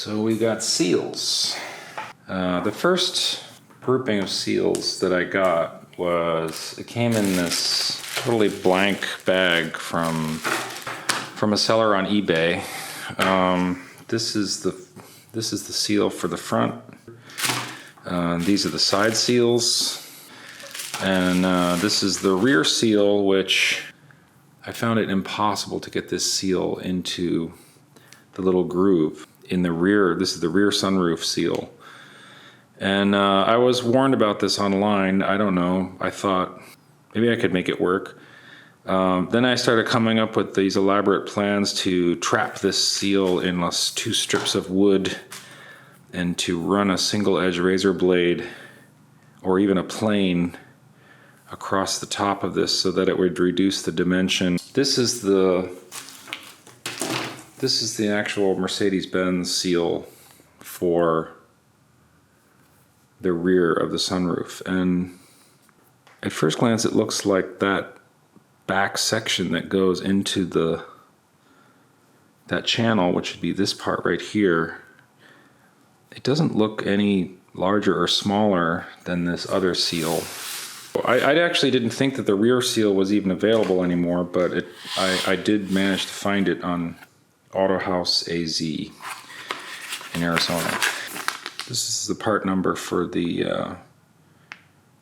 So we got seals. The first grouping of seals that I got it came in this totally blank bag from a seller on eBay. This is the seal for the front. These are the side seals, and this is the rear seal, which I found it impossible to get this seal into the little groove in the rear. This is the rear sunroof seal. And I was warned about this online. I don't know. I thought maybe I could make it work. Then I started coming up with these elaborate plans to trap this seal in 2 strips of wood and to run a single edge razor blade or even a plane across the top of this so that it would reduce the dimension. This is the actual Mercedes Benz seal for the rear of the sunroof. And at first glance, it looks like that back section that goes into that channel, which would be this part right here. It doesn't look any larger or smaller than this other seal. I actually didn't think that the rear seal was even available anymore, but I did manage to find it on Auto House AZ in Arizona. This is the part number for the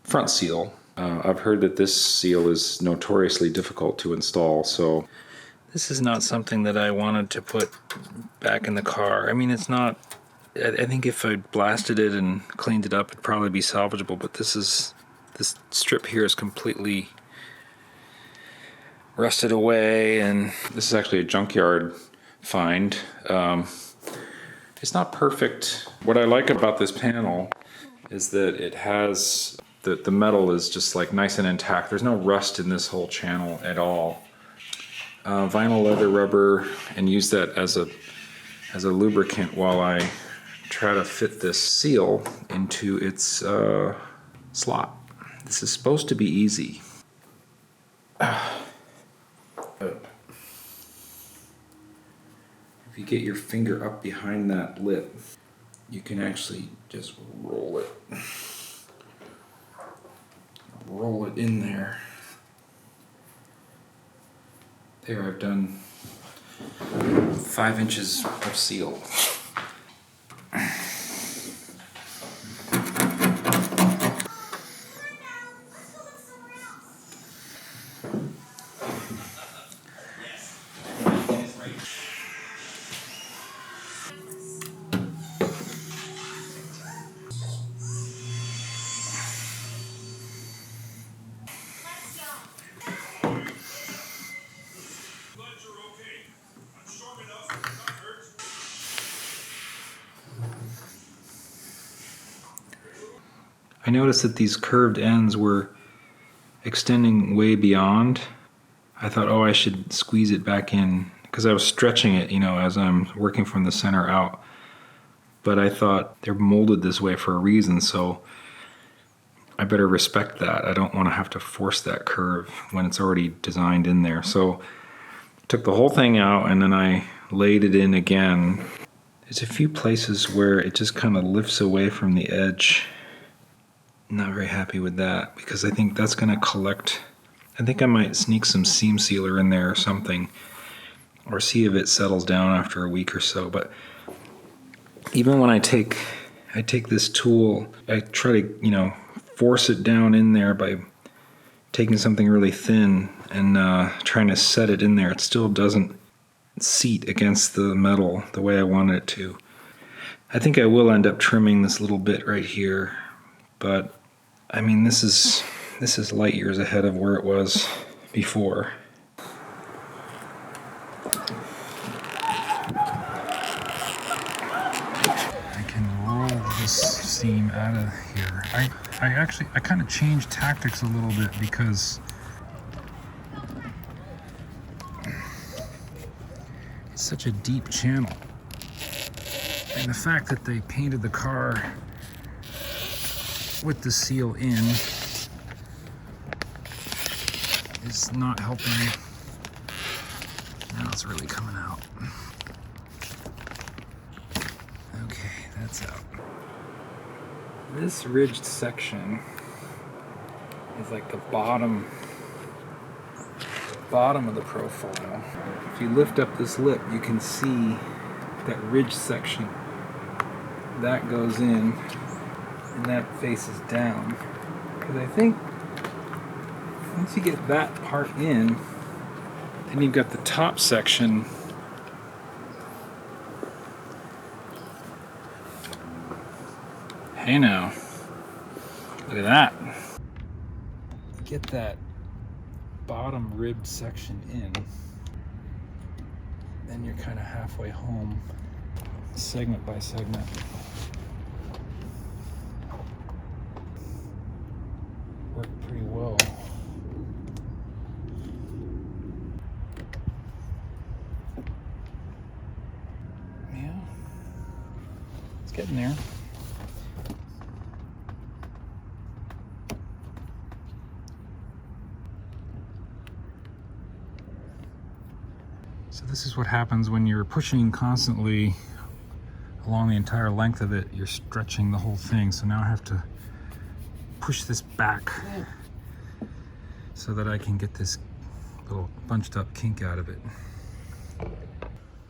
front seal. I've heard that this seal is notoriously difficult to install, so this is not something that I wanted to put back in the car. I mean, it's not. I think if I blasted it and cleaned it up, it'd probably be salvageable, but this strip here is completely rusted away, and this is actually a junkyard find. It's not perfect. What I like about this panel is that it has the metal is just like nice and intact. There's no rust in this whole channel at all. Vinyl leather rubber, and use that as a lubricant while I try to fit this seal into its slot. This is supposed to be easy. If you get your finger up behind that lip, you can actually just roll it. Roll it in there. There, I've done 5 inches of seal. I noticed that these curved ends were extending way beyond. I thought, oh, I should squeeze it back in, because I was stretching it, as I'm working from the center out. But I thought they're molded this way for a reason, so I better respect that. I don't want to have to force that curve when it's already designed in there. So I took the whole thing out and then I laid it in again. There's a few places where it just kind of lifts away from the edge. Not very happy with that, because I think that's going to collect. I think I might sneak some seam sealer in there or something, or see if it settles down after a week or so. But even when I take this tool, I try to force it down in there by taking something really thin and trying to set it in there, it still doesn't seat against the metal the way I wanted it to. I think I will end up trimming this little bit right here, but I mean, this is light years ahead of where it was before. I can roll this seam out of here. I kind of changed tactics a little bit because it's such a deep channel. And the fact that they painted the car with the seal in is not helping. Now it's really coming out. Okay, that's out. This ridged section is like the bottom of the profile. If you lift up this lip, you can see that ridged section. That goes in and that faces down. Because I think once you get that part in, then you've got the top section. Hey now, look at that. Get that bottom ribbed section in, then you're kind of halfway home, segment by segment. Worked pretty well. Yeah, it's getting there. So this is what happens when you're pushing constantly along the entire length of it. You're stretching the whole thing. So now I have to push this back so that I can get this little bunched up kink out of it.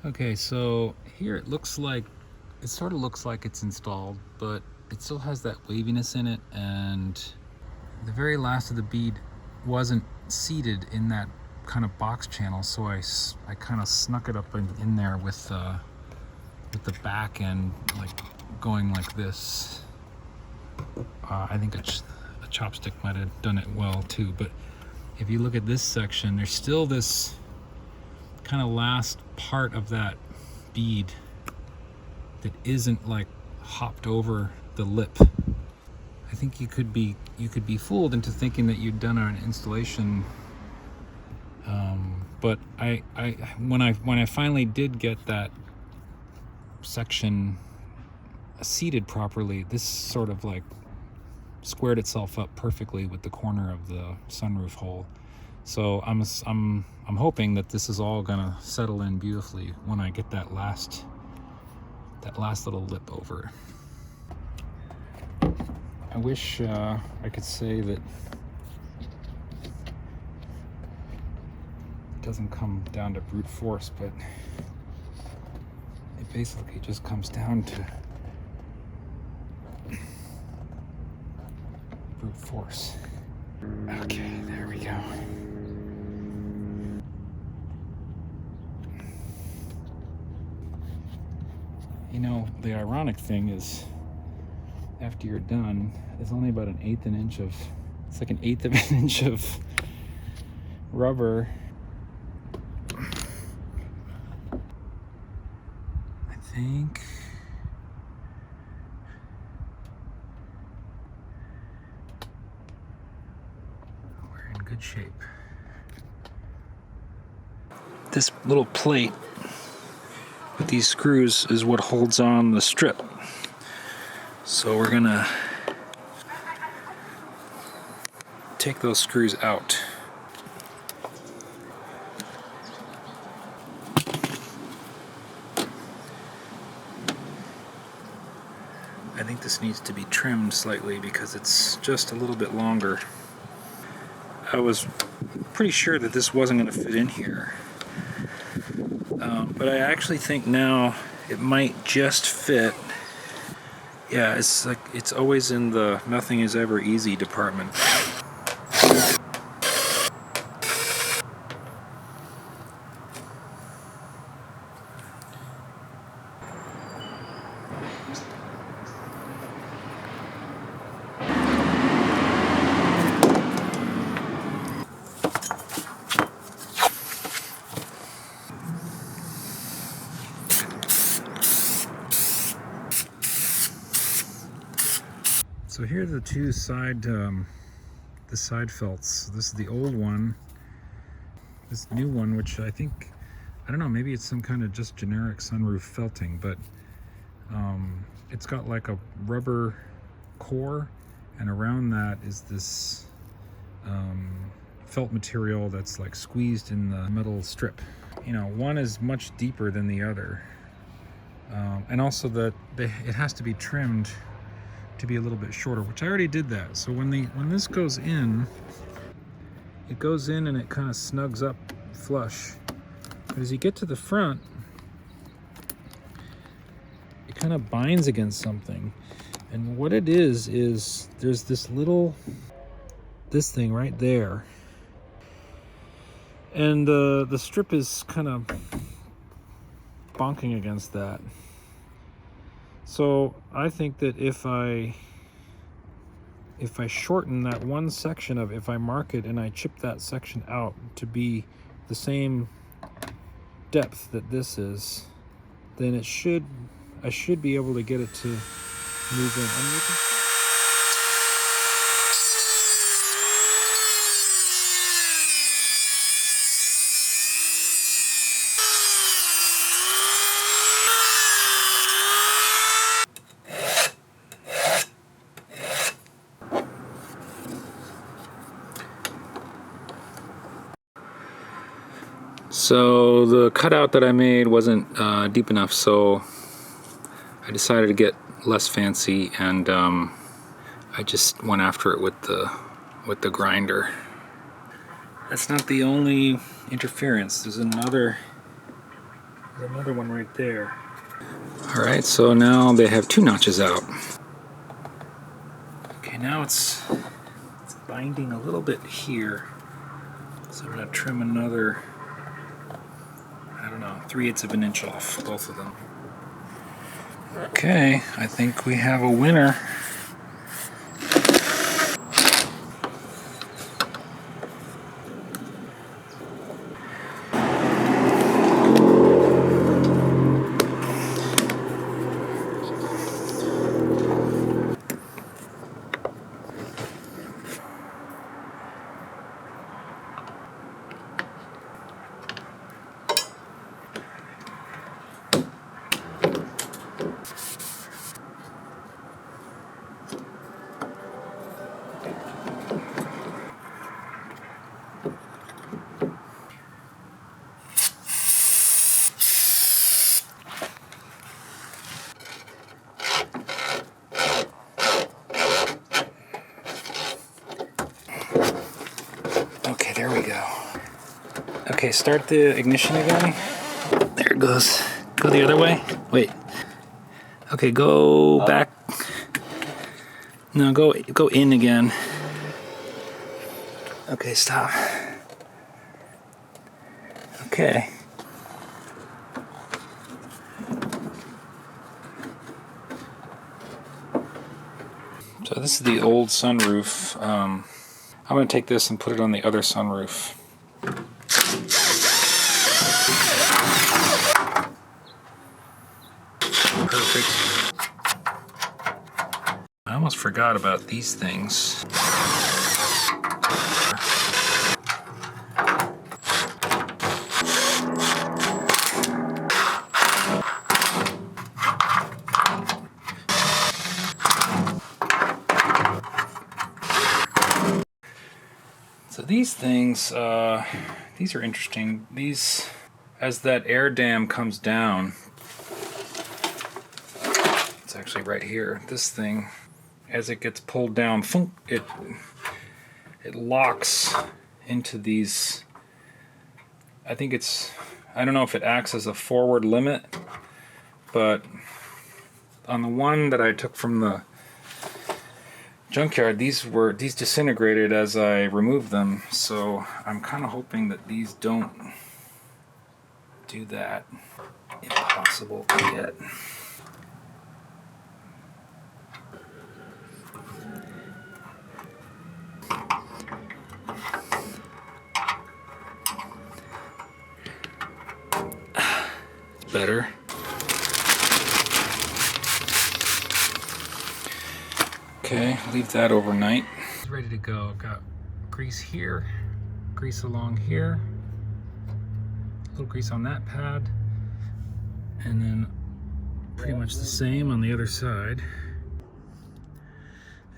Okay, so here it sort of looks like it's installed, but it still has that waviness in it, and the very last of the bead wasn't seated in that kind of box channel, so I kind of snuck it up in there with the back end, like going like this. I think a chopstick might have done it well too, but if you look at this section, there's still this kind of last part of that bead that isn't like hopped over the lip. I think you could be fooled into thinking that you'd done an installation. But when I finally did get that section seated properly, this sort of like squared itself up perfectly with the corner of the sunroof hole. So I'm hoping that this is all gonna settle in beautifully when I get that last little lip over. I wish I could say that doesn't come down to brute force, but it basically just comes down to brute force. Okay, there we go. You know, the ironic thing is, after you're done, it's only about an eighth of an inch of rubber. I think we're in good shape. This little plate with these screws is what holds on the strip. So we're gonna take those screws out. I think this needs to be trimmed slightly because it's just a little bit longer. I was pretty sure that this wasn't going to fit in here. But I actually think now it might just fit. Yeah, it's like it's always in the nothing is ever easy department. here are the two side, the side felts. This is the old one. This new one, which I think, I don't know, maybe it's some kind of just generic sunroof felting, but it's got like a rubber core, and around that is this felt material that's like squeezed in the metal strip. You know, one is much deeper than the other, and also it has to be trimmed to be a little bit shorter, which I already did that. So when this goes in, it goes in and it kind of snugs up flush. But as you get to the front, it kind of binds against something. And what it is there's this thing right there. And the strip is kind of bonking against that. So I think that if I shorten that one section of, if I mark it and I chip that section out to be the same depth that this is, then I should be able to get it to move in. And you can So the cutout that I made wasn't deep enough, so I decided to get less fancy, and I just went after it with the grinder. That's not the only interference. There's another one right there. All right, so now they have 2 notches out. Okay, now it's binding a little bit here, so I'm gonna trim another, I don't know, 3/8 of an inch off both of them. Okay, I think we have a winner. Okay, there we go. Okay, start the ignition again. There it goes. Go the other way. Wait. Okay, go back. No, go in again. Okay, stop. Okay. So this is the old sunroof. I'm going to take this and put it on the other sunroof. Perfect. I almost forgot about these things. So these things, these are interesting. These, as that air dam comes down, it's actually right here. This thing, as it gets pulled down, it locks into these. I think I don't know if it acts as a forward limit, but on the one that I took from the junkyard, these disintegrated as I removed them, so I'm kind of hoping that these don't do that. Impossible to get. Okay, leave that overnight. It's ready to go. I've got grease here, grease along here, a little grease on that pad, and then pretty much the same on the other side.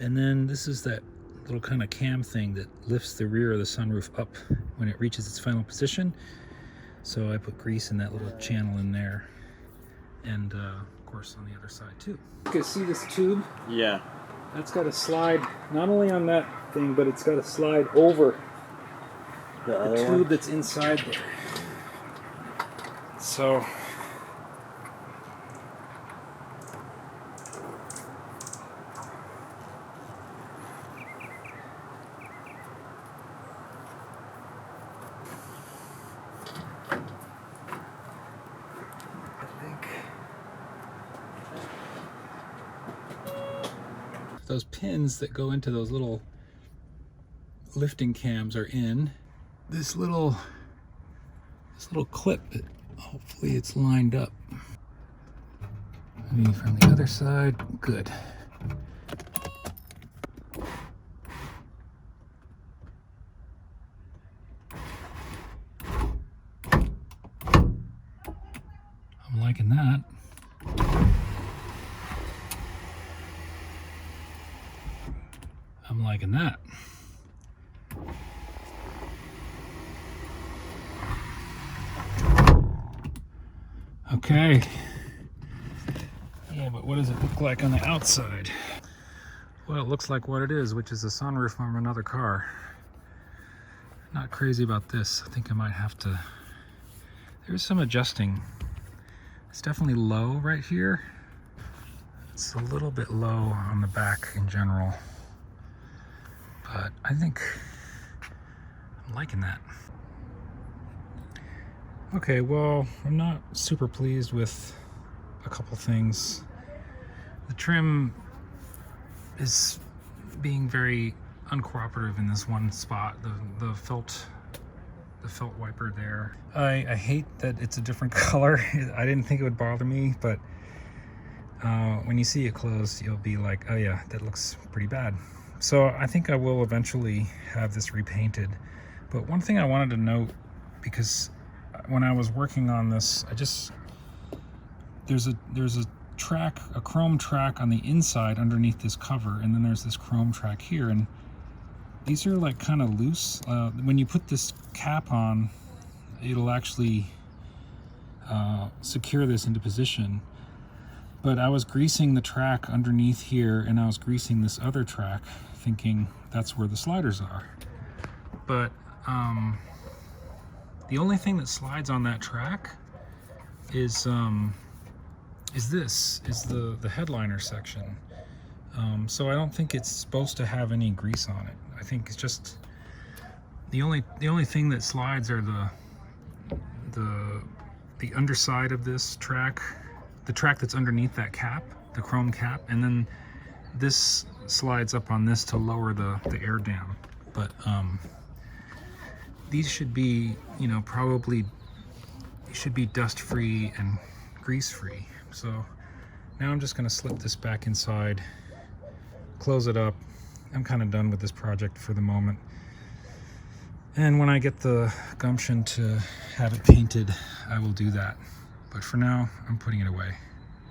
And then this is that little kind of cam thing that lifts the rear of the sunroof up when it reaches its final position. So I put grease in that little channel in there, and of course on the other side too. You can see this tube? Yeah. That's got to slide not only on that thing, but it's got to slide over the tube that's inside there. So those pins that go into those little lifting cams are in this little clip. Hopefully it's lined up. Maybe from the other side. Good. I'm liking that. I'm liking that. Okay. Yeah, but what does it look like on the outside? Well, it looks like what it is, which is a sunroof from another car. Not crazy about this. I think I might have to... There's some adjusting. It's definitely low right here. It's a little bit low on the back in general. But I think I'm liking that. Okay, well, I'm not super pleased with a couple things. The trim is being very uncooperative in this one spot. The felt wiper there. I hate that it's a different color. I didn't think it would bother me, but when you see it closed, you'll be like, oh yeah, that looks pretty bad. So I think I will eventually have this repainted. But one thing I wanted to note, because when I was working on this, there's a track, a chrome track on the inside underneath this cover, and then there's this chrome track here, and these are like kind of loose. When you put this cap on, it'll actually secure this into position. But I was greasing the track underneath here, and I was greasing this other track, thinking that's where the sliders are. But the only thing that slides on that track is the headliner section. So I don't think it's supposed to have any grease on it. I think it's just the only thing that slides are the underside of this track, the track that's underneath that cap, the chrome cap, and then this slides up on this to lower the air dam. But these should be, probably should be dust free and grease free. So now I'm just going to slip this back inside, close it up. I'm kind of done with this project for the moment. And when I get the gumption to have it painted, I will do that. But for now, I'm putting it away.